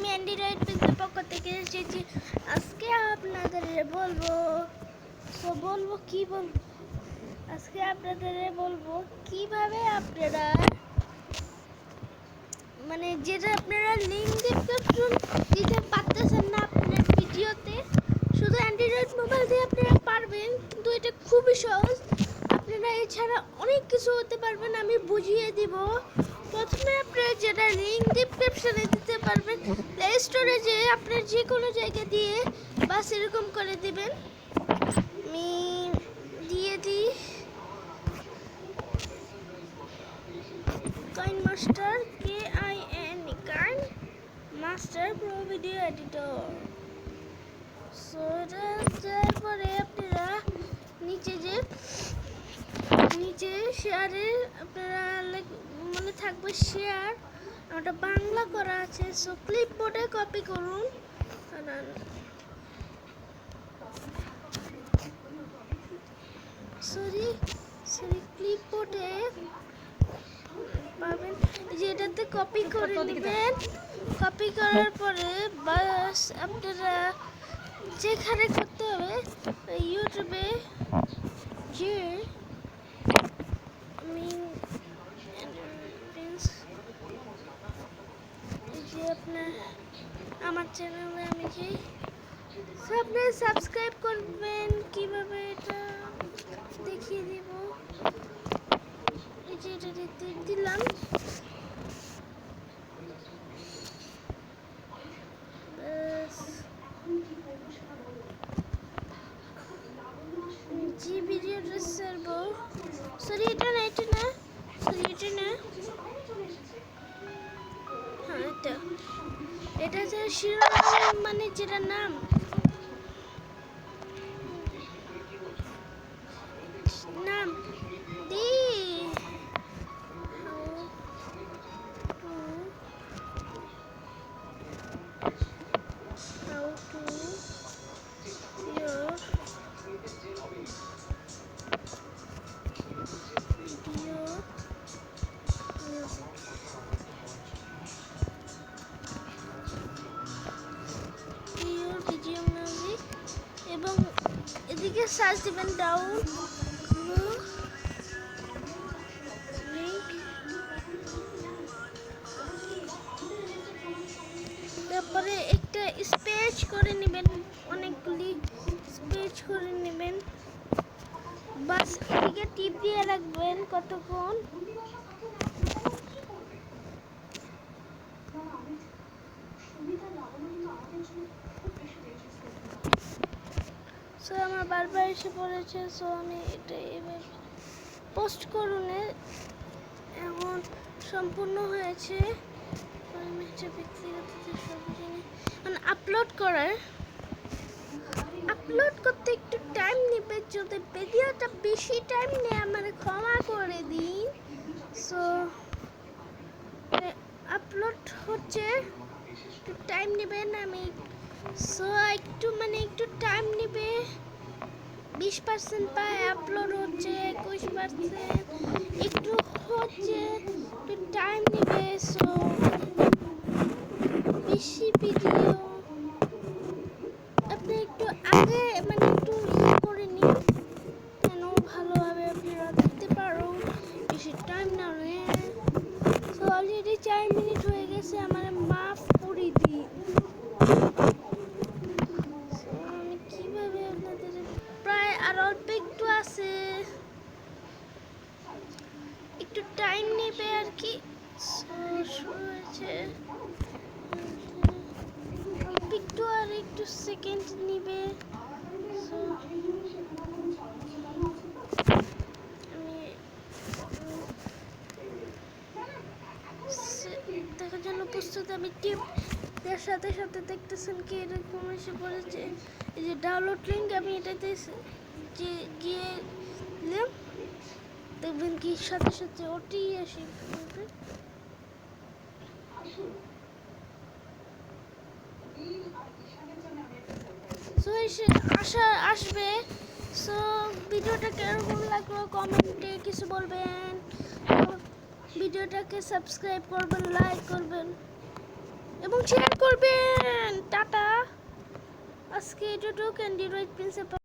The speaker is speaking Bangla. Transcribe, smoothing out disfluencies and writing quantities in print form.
আমি অ্যান্ড্রয়েড পেজের পক্ষ থেকে এসেছি। আজকে আপনাদের বলবো আজকে আপনাদের বলবো কিভাবে আপনারা মানে যেটা আপনারা লিঙ্ক ডিসক্রিপশন দিতে পারতেছেন না আপনার ভিডিওতে, শুধু অ্যান্ড্রয়েড মোবাইল দিয়ে আপনারা পারবেন, কিন্তু এটা খুবই সহজ। আপনারা এছাড়া অনেক কিছু হতে পারবেন, আমি বুঝিয়ে দিব। প্রথমে আপনারা যেটা লিঙ্ক ডিসক্রিপশনে দিতে পারবেন, প্লে স্টোরে যে আপনার যে কোনো জায়গা দিয়ে বাস এরকম করে দিবেন। আমি দিয়ে দিই KineMaster, KIN KineMaster pro video editor. So তারপরে আপনারা নিচে শেয়ারে আপনারা মনে থাকবে শেয়ার, ওটা বাংলা করা আছে। সো ক্লিপবোর্ডে কপি করুন, সরি ক্লিপবোর্ডে পাবেন, যে এটাতে কপি করে নেবেন। কপি করার পরে বাস আপনারা যেখানে করতে হবে ইউটিউবে যে আপনার আমার চ্যানেলে আমি যে আপনারা সাবস্ক্রাইব করবেন। কিভাবে এটা দেখিয়ে দিব, এই যে এটা দিলাম। যে ভিডিওটা ছাড়বো, সরি এটা না হ্যাঁ এটা যে শিরোনাম মানে যেটা নাম, দি how to your video music এবং এদিকে সার্চ দিবেন ডাউন লিংক। তারপরে একটা স্পেচ করে নেবেন, অনেকগুলি স্পেচ করে নেবেন, বাস এদিকে টিপ দিয়ে রাখবেন কতক্ষণ। সো আমার বারবার এসে পড়েছে। সো আমি এটা এবার পোস্ট করুন, এখন সম্পূর্ণ হয়েছে। আপলোড করতে একটু টাইম নেবে, যদি ভিডিওটা বেশি টাইম নেয় আমার ক্ষমা করে দিন। সো আপলোড হচ্ছে, একটু টাইম নেবেন। একটু টাইম নেবে। 20% পায়, আপলোড হচ্ছে 21%, একটু হচ্ছে, একটু টাইম নেবে। সো বেশি ভিডিও আপনি একটু আগে একটু করে নিন, যেন ভালোভাবে আপনারা দেখতে পারো, বেশি টাইম না নেয়। সো অলরেডি 4 মিনিট হয়ে গেছে, আমার মাফ করে দিন। আমি কিভাবে আপনাদের প্রায় আর অল্প একটু আছে, একটু টাইম নেবে আর কি। শুরু হয়েছে, একটু সেকেন্ড নিবে। আমি দেখার জন্য প্রস্তুত। আমি টিপ দেওয়ার সাথে সাথে দেখতেছেন কি এরকম এসে পড়েছে, এই যে ডাউনলোড লিঙ্ক। আমি এটাতে যে গিয়ে দিলাম, দেখবেন কি সাথে সাথে ওটি আসে। সো আসবে। সো ভিডিওটা কেমন লাগলো কমেন্টে কিছু বলবেন, ভিডিওটাকে সাবস্ক্রাইব করবেন, লাইক করবেন এবং এবং শেয়ার করবেন। টাটা। আজকে এটুকু অ্যান্ড্রয়েড প্রিন্সিপাল।